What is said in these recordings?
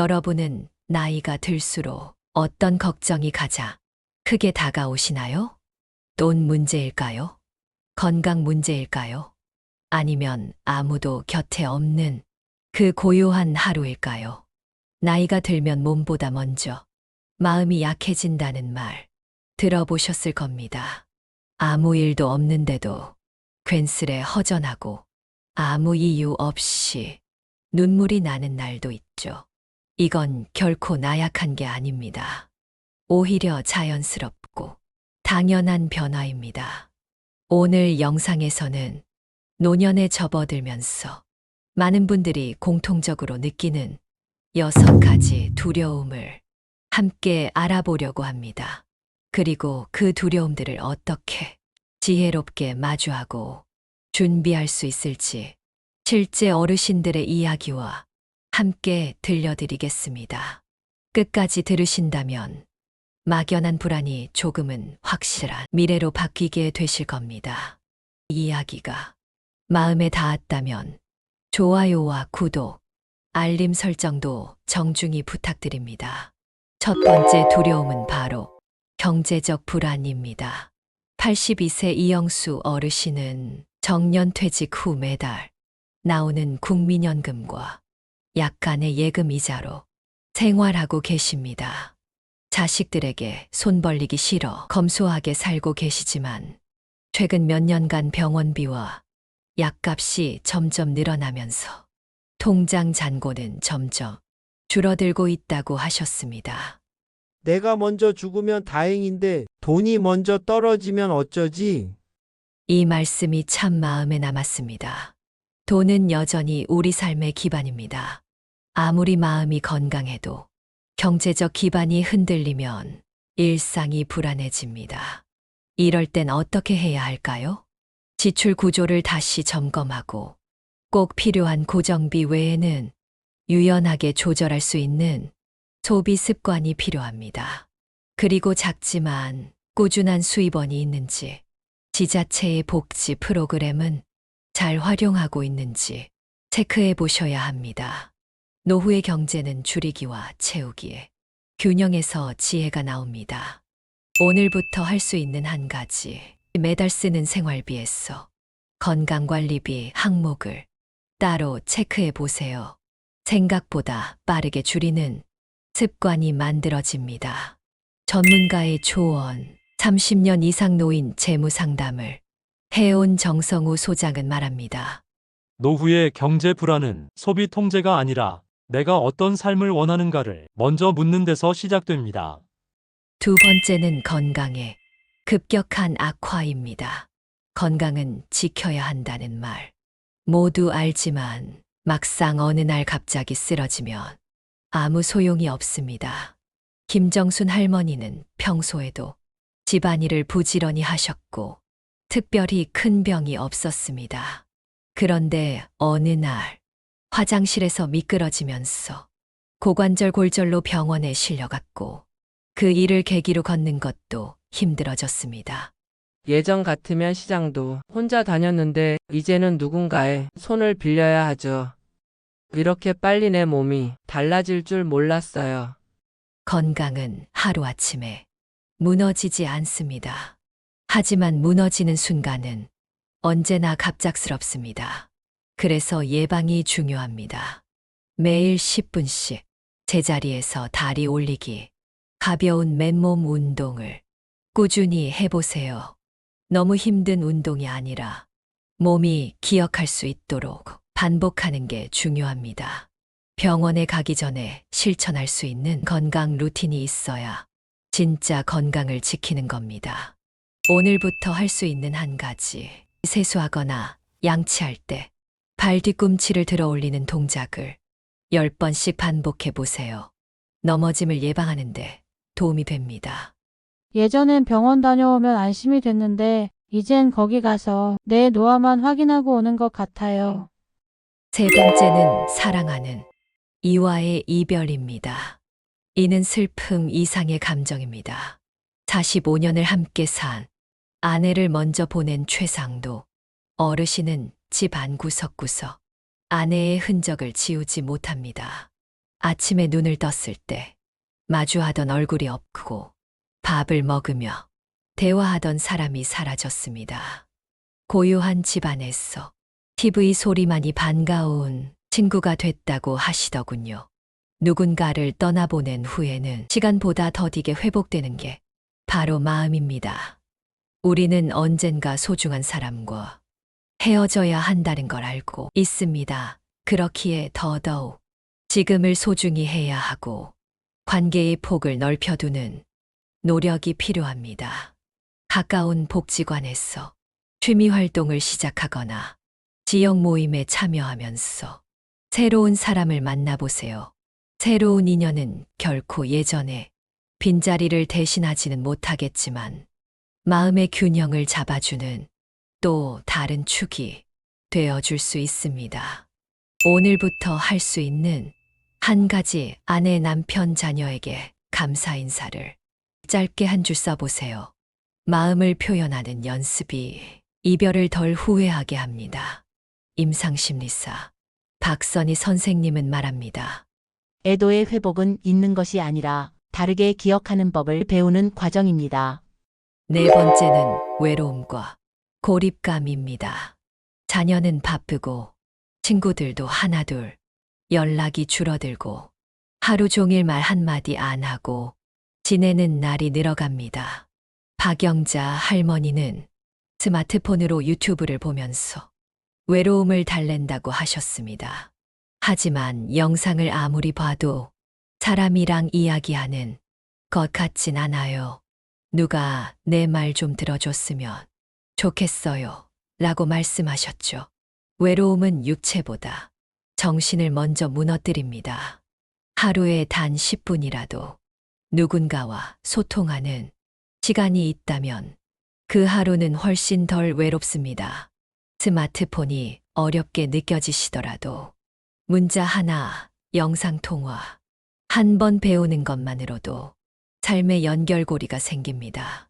여러분은 나이가 들수록 어떤 걱정이 가장 크게 다가오시나요? 돈 문제일까요? 건강 문제일까요? 아니면 아무도 곁에 없는 그 고요한 하루일까요? 나이가 들면 몸보다 먼저 마음이 약해진다는 말 들어보셨을 겁니다. 아무 일도 없는데도 괜스레 허전하고 아무 이유 없이 눈물이 나는 날도 있죠. 이건 결코 나약한 게 아닙니다. 오히려 자연스럽고 당연한 변화입니다. 오늘 영상에서는 노년에 접어들면서 많은 분들이 공통적으로 느끼는 6가지 두려움을 함께 알아보려고 합니다. 그리고 그 두려움들을 어떻게 지혜롭게 마주하고 준비할 수 있을지 실제 어르신들의 이야기와 함께 들려드리겠습니다. 끝까지 들으신다면 막연한 불안이 조금은 확실한 미래로 바뀌게 되실 겁니다. 이야기가 마음에 닿았다면 좋아요와 구독, 알림 설정도 정중히 부탁드립니다. 첫 번째 두려움은 바로 경제적 불안입니다. 82세 이영수 어르신은 정년퇴직 후 매달 나오는 국민연금과 약간의 예금 이자로 생활하고 계십니다. 자식들에게 손 벌리기 싫어 검소하게 살고 계시지만 최근 몇 년간 병원비와 약값이 점점 늘어나면서 통장 잔고는 점점 줄어들고 있다고 하셨습니다. 내가 먼저 죽으면 다행인데 돈이 먼저 떨어지면 어쩌지? 이 말씀이 참 마음에 남았습니다. 돈은 여전히 우리 삶의 기반입니다. 아무리 마음이 건강해도 경제적 기반이 흔들리면 일상이 불안해집니다. 이럴 땐 어떻게 해야 할까요? 지출 구조를 다시 점검하고 꼭 필요한 고정비 외에는 유연하게 조절할 수 있는 소비 습관이 필요합니다. 그리고 작지만 꾸준한 수입원이 있는지, 지자체의 복지 프로그램은 잘 활용하고 있는지 체크해 보셔야 합니다. 노후의 경제는 줄이기와 채우기에 균형에서 지혜가 나옵니다. 오늘부터 할 수 있는 한 가지, 매달 쓰는 생활비에서 건강관리비 항목을 따로 체크해 보세요. 생각보다 빠르게 줄이는 습관이 만들어집니다. 전문가의 조언, 30년 이상 노인 재무 상담을 해온 정성우 소장은 말합니다. 노후의 경제 불안은 소비 통제가 아니라 내가 어떤 삶을 원하는가를 먼저 묻는 데서 시작됩니다. 두 번째는 건강의 급격한 악화입니다. 건강은 지켜야 한다는 말. 모두 알지만 막상 어느 날 갑자기 쓰러지면 아무 소용이 없습니다. 김정순 할머니는 평소에도 집안일을 부지런히 하셨고 특별히 큰 병이 없었습니다. 그런데 어느 날 화장실에서 미끄러지면서 고관절 골절로 병원에 실려갔고 그 일을 계기로 걷는 것도 힘들어졌습니다. 예전 같으면 시장도 혼자 다녔는데 이제는 누군가의 손을 빌려야 하죠. 이렇게 빨리 내 몸이 달라질 줄 몰랐어요. 건강은 하루아침에 무너지지 않습니다. 하지만 무너지는 순간은 언제나 갑작스럽습니다. 그래서 예방이 중요합니다. 매일 10분씩 제자리에서 다리 올리기, 가벼운 맨몸 운동을 꾸준히 해보세요. 너무 힘든 운동이 아니라 몸이 기억할 수 있도록 반복하는 게 중요합니다. 병원에 가기 전에 실천할 수 있는 건강 루틴이 있어야 진짜 건강을 지키는 겁니다. 오늘부터 할 수 있는 한 가지, 세수하거나 양치할 때 발 뒤꿈치를 들어 올리는 동작을 10번씩 반복해 보세요. 넘어짐을 예방하는데 도움이 됩니다. 예전엔 병원 다녀오면 안심이 됐는데 이젠 거기 가서 내 노화만 확인하고 오는 것 같아요. 세 번째는 사랑하는 이와의 이별입니다. 이는 슬픔 이상의 감정입니다. 45년을 함께 산 아내를 먼저 보낸 최상도 어르신은 집 안 구석구석 아내의 흔적을 지우지 못합니다. 아침에 눈을 떴을 때 마주하던 얼굴이 없고 밥을 먹으며 대화하던 사람이 사라졌습니다. 고요한 집안에서 TV 소리만이 반가운 친구가 됐다고 하시더군요. 누군가를 떠나보낸 후에는 시간보다 더디게 회복되는 게 바로 마음입니다. 우리는 언젠가 소중한 사람과 헤어져야 한다는 걸 알고 있습니다. 그렇기에 더더욱 지금을 소중히 해야 하고 관계의 폭을 넓혀두는 노력이 필요합니다. 가까운 복지관에서 취미 활동을 시작하거나 지역 모임에 참여하면서 새로운 사람을 만나보세요. 새로운 인연은 결코 예전에 빈자리를 대신하지는 못하겠지만 마음의 균형을 잡아주는 또 다른 축이 되어줄 수 있습니다. 오늘부터 할 수 있는 한 가지 아내, 남편, 자녀에게 감사 인사를 짧게 한 줄 써보세요. 마음을 표현하는 연습이 이별을 덜 후회하게 합니다. 임상심리사 박선희 선생님은 말합니다. 애도의 회복은 있는 것이 아니라 다르게 기억하는 법을 배우는 과정입니다. 네 번째는 외로움과 고립감입니다. 자녀는 바쁘고 친구들도 하나둘 연락이 줄어들고 하루 종일 말 한마디 안 하고 지내는 날이 늘어갑니다. 박영자 할머니는 스마트폰으로 유튜브를 보면서 외로움을 달랜다고 하셨습니다. 하지만 영상을 아무리 봐도 사람이랑 이야기하는 것 같진 않아요. 누가 내 말 좀 들어줬으면 좋겠어요. 라고 말씀하셨죠. 외로움은 육체보다 정신을 먼저 무너뜨립니다. 하루에 단 10분이라도 누군가와 소통하는 시간이 있다면 그 하루는 훨씬 덜 외롭습니다. 스마트폰이 어렵게 느껴지시더라도 문자 하나, 영상통화 한 번 배우는 것만으로도 삶의 연결고리가 생깁니다.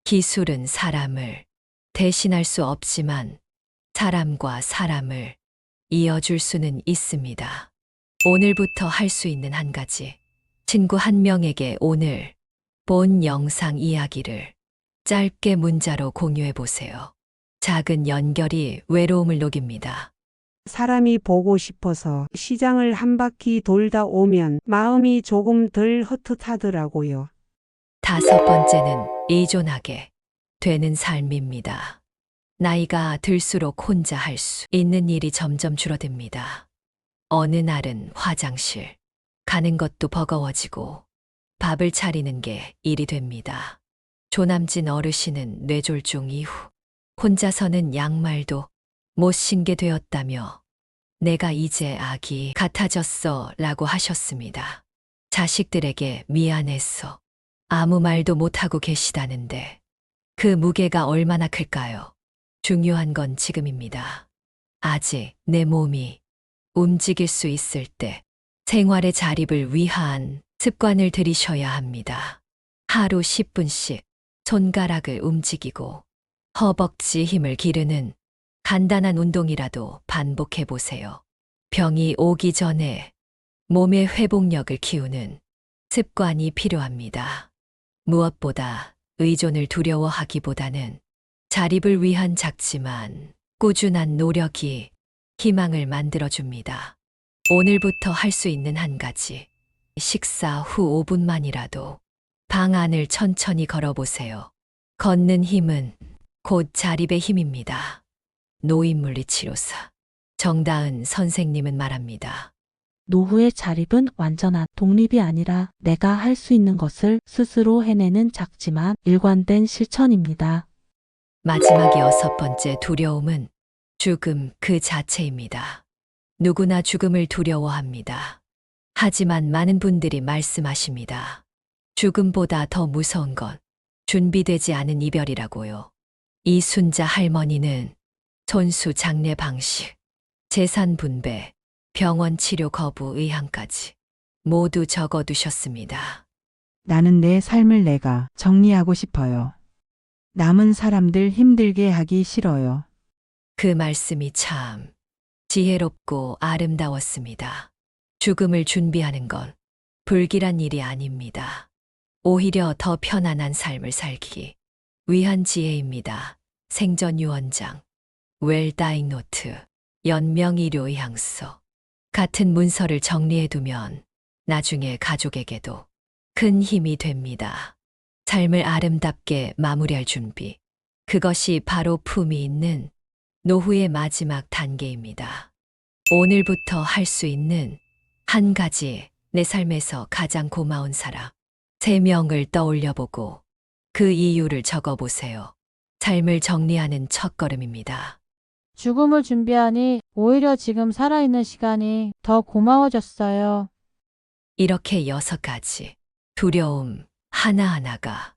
기술은 사람을 대신할 수 없지만 사람과 사람을 이어줄 수는 있습니다. 오늘부터 할 수 있는 한 가지. 친구 한 명에게 오늘 본 영상 이야기를 짧게 문자로 공유해 보세요. 작은 연결이 외로움을 녹입니다. 사람이 보고 싶어서 시장을 한 바퀴 돌다 오면 마음이 조금 덜 헛헛하더라고요. 다섯 번째는 의존하게 되는 삶입니다. 나이가 들수록 혼자 할 수 있는 일이 점점 줄어듭니다. 어느 날은 화장실 가는 것도 버거워지고 밥을 차리는 게 일이 됩니다. 조남진 어르신은 뇌졸중 이후 혼자서는 양말도 못 신게 되었다며 내가 이제 아기 같아졌어 라고 하셨습니다. 자식들에게 미안해서 아무 말도 못하고 계시다는데 그 무게가 얼마나 클까요? 중요한 건 지금입니다. 아직 내 몸이 움직일 수 있을 때 생활의 자립을 위한 습관을 들이셔야 합니다. 하루 10분씩 손가락을 움직이고 허벅지 힘을 기르는 간단한 운동이라도 반복해 보세요. 병이 오기 전에 몸의 회복력을 키우는 습관이 필요합니다. 무엇보다 의존을 두려워하기보다는 자립을 위한 작지만 꾸준한 노력이 희망을 만들어줍니다. 오늘부터 할 수 있는 한 가지. 식사 후 5분만이라도 방 안을 천천히 걸어보세요. 걷는 힘은 곧 자립의 힘입니다. 노인물리치료사 정다은 선생님은 말합니다. 노후의 자립은 완전한 독립이 아니라 내가 할 수 있는 것을 스스로 해내는 작지만 일관된 실천입니다. 마지막 여섯 번째 두려움은 죽음 그 자체입니다. 누구나 죽음을 두려워합니다. 하지만 많은 분들이 말씀하십니다. 죽음보다 더 무서운 건 준비되지 않은 이별이라고요. 이순자 할머니는 손수 장례 방식, 재산 분배, 병원 치료 거부 의향까지 모두 적어두셨습니다. 나는 내 삶을 내가 정리하고 싶어요. 남은 사람들 힘들게 하기 싫어요. 그 말씀이 참 지혜롭고 아름다웠습니다. 죽음을 준비하는 건 불길한 일이 아닙니다. 오히려 더 편안한 삶을 살기 위한 지혜입니다. 생전 유언장, 웰다잉 노트, 연명의료 향수 같은 문서를 정리해두면 나중에 가족에게도 큰 힘이 됩니다. 삶을 아름답게 마무리할 준비. 그것이 바로 품이 있는 노후의 마지막 단계입니다. 오늘부터 할 수 있는 한 가지, 내 삶에서 가장 고마운 사람 3명을 떠올려보고 그 이유를 적어보세요. 삶을 정리하는 첫걸음입니다. 죽음을 준비하니 오히려 지금 살아있는 시간이 더 고마워졌어요. 이렇게 6가지 두려움 하나하나가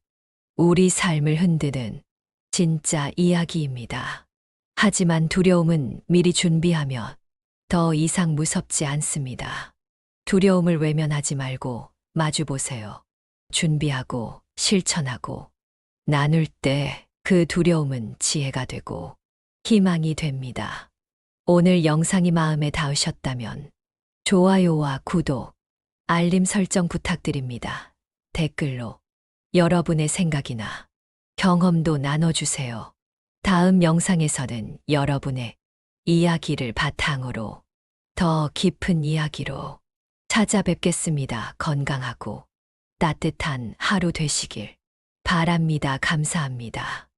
우리 삶을 흔드는 진짜 이야기입니다. 하지만 두려움은 미리 준비하면 더 이상 무섭지 않습니다. 두려움을 외면하지 말고 마주보세요. 준비하고 실천하고 나눌 때 그 두려움은 지혜가 되고 희망이 됩니다. 오늘 영상이 마음에 닿으셨다면 좋아요와 구독, 알림 설정 부탁드립니다. 댓글로 여러분의 생각이나 경험도 나눠주세요. 다음 영상에서는 여러분의 이야기를 바탕으로 더 깊은 이야기로 찾아뵙겠습니다. 건강하고 따뜻한 하루 되시길 바랍니다. 감사합니다.